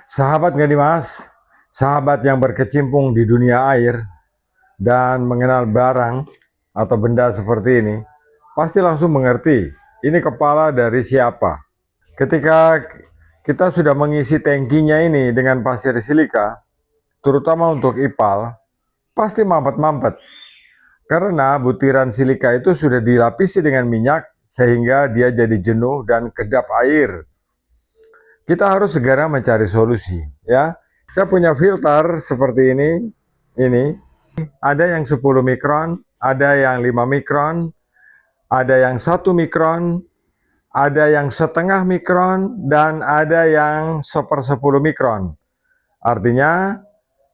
Sahabat nggak Dimas, sahabat yang berkecimpung di dunia air dan mengenal barang atau benda seperti ini, pasti langsung mengerti ini kepala dari siapa. Ketika kita sudah mengisi tangkinya ini dengan pasir silika, terutama untuk ipal, pasti mampet-mampet. Karena butiran silika itu sudah dilapisi dengan minyak sehingga dia jadi jenuh dan kedap air. Kita harus segera mencari solusi, ya. Saya punya filter seperti ini. Ada yang 10 mikron, ada yang 5 mikron, ada yang 1 mikron, ada yang setengah mikron, dan ada yang 1/10 mikron. Artinya,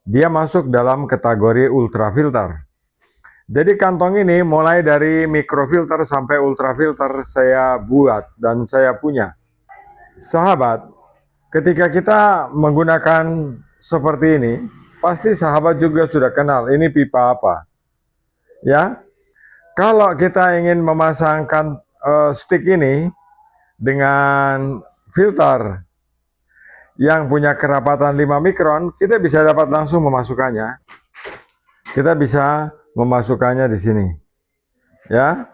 dia masuk dalam kategori ultrafilter. Jadi kantong ini mulai dari mikrofilter sampai ultrafilter saya buat dan saya punya. Sahabat, ketika kita menggunakan seperti ini, pasti sahabat juga sudah kenal ini pipa apa. Ya, kalau kita ingin memasangkan stick ini dengan filter yang punya kerapatan 5 mikron, kita bisa dapat langsung memasukkannya. Kita bisa memasukkannya di sini. Ya.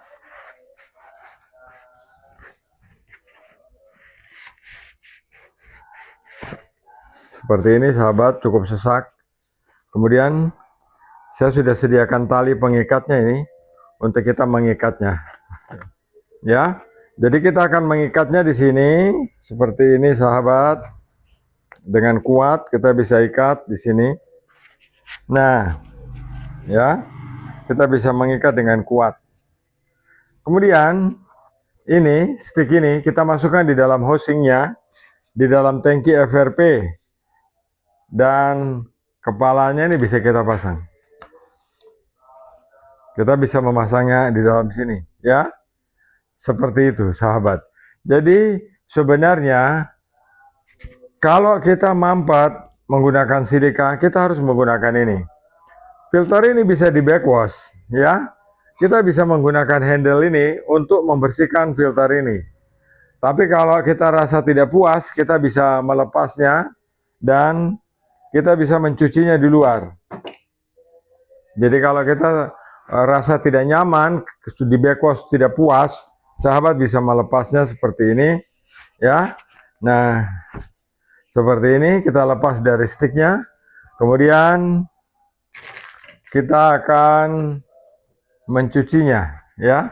Seperti ini sahabat, cukup sesak. Kemudian saya sudah sediakan tali pengikatnya ini untuk kita mengikatnya. Ya. Jadi kita akan mengikatnya di sini seperti ini sahabat. Dengan kuat kita bisa ikat di sini. Nah, ya. Kita bisa mengikat dengan kuat. Kemudian ini stick ini kita masukkan di dalam housingnya, di dalam tangki FRP. Dan kepalanya ini bisa kita pasang. Kita bisa memasangnya di dalam sini, ya. Seperti itu, sahabat. Jadi sebenarnya kalau kita mampet menggunakan silika, kita harus menggunakan ini. Filter ini bisa di backwash, ya. Kita bisa menggunakan handle ini untuk membersihkan filter ini. Tapi kalau kita rasa tidak puas, kita bisa melepasnya dan kita bisa mencucinya di luar. Jadi kalau kita rasa tidak nyaman, di backwash tidak puas, sahabat bisa melepasnya seperti ini, ya. Nah, seperti ini kita lepas dari sticknya. Kemudian kita akan mencucinya, ya.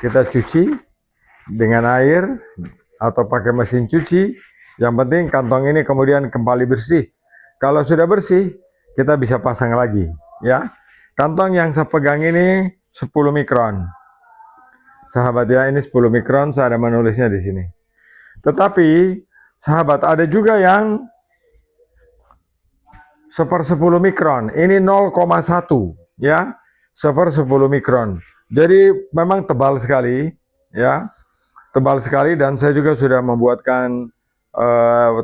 Kita cuci dengan air atau pakai mesin cuci. Yang penting kantong ini kemudian kembali bersih. Kalau sudah bersih, kita bisa pasang lagi, ya. Kantong yang saya pegang ini 10 mikron. Sahabat ya, ini 10 mikron, saya ada menulisnya di sini. Tetapi, sahabat, ada juga yang 1/10 mikron. Ini 0,1, ya. 1/10 mikron. Jadi memang tebal sekali, ya. Tebal sekali dan saya juga sudah membuatkan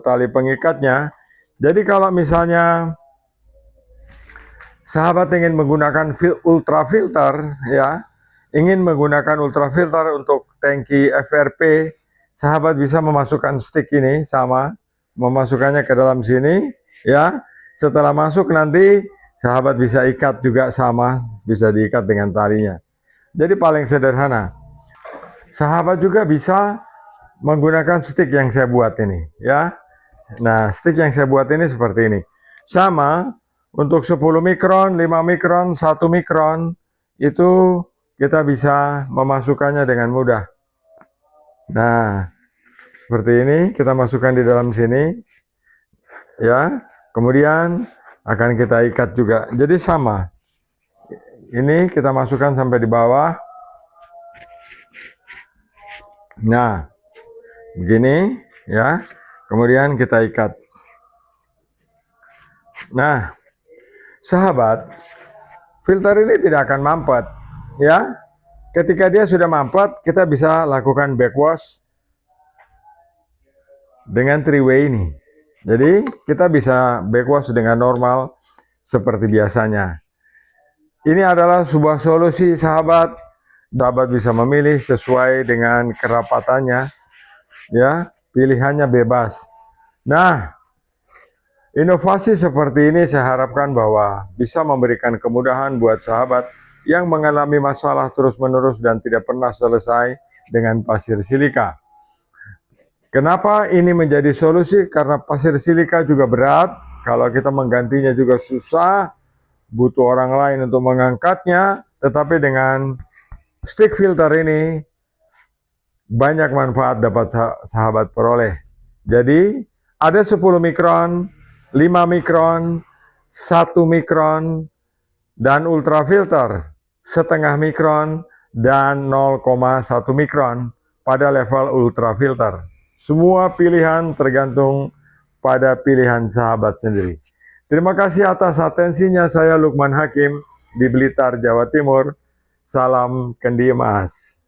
tali pengikatnya. Jadi kalau misalnya sahabat ingin menggunakan ultrafilter, ya, ingin menggunakan ultrafilter untuk tangki FRP, sahabat bisa memasukkan stick ini sama, memasukkannya ke dalam sini, ya. Setelah masuk nanti sahabat bisa ikat juga sama, bisa diikat dengan talinya. Jadi paling sederhana. Sahabat juga bisa menggunakan stick yang saya buat ini, ya. Nah, stick yang saya buat ini seperti ini. Sama, untuk 10 mikron, 5 mikron, 1 mikron, itu kita bisa memasukkannya dengan mudah. Nah, seperti ini, kita masukkan di dalam sini. Ya, kemudian akan kita ikat juga. Jadi sama. Ini kita masukkan sampai di bawah. Nah, begini, ya. Kemudian kita ikat. Nah, sahabat, filter ini tidak akan mampet, ya. Ketika dia sudah mampet, kita bisa lakukan backwash dengan 3-way ini. Jadi, kita bisa backwash dengan normal seperti biasanya. Ini adalah sebuah solusi, sahabat. Sahabat bisa memilih sesuai dengan kerapatannya, ya. Pilihannya bebas. Nah, Inovasi seperti ini saya harapkan bahwa bisa memberikan kemudahan buat sahabat yang mengalami masalah terus-menerus dan tidak pernah selesai dengan pasir silika. Kenapa ini menjadi solusi? Karena pasir silika juga berat, kalau kita menggantinya juga susah, butuh orang lain untuk mengangkatnya, tetapi dengan stick filter ini banyak manfaat dapat sahabat peroleh. Jadi ada 10 mikron, 5 mikron, 1 mikron, dan ultrafilter setengah mikron dan 0,1 mikron pada level ultrafilter. Semua pilihan tergantung pada pilihan sahabat sendiri. Terima kasih atas atensinya. Saya Lukman Hakim di Blitar, Jawa Timur. Salam Kendi Emas.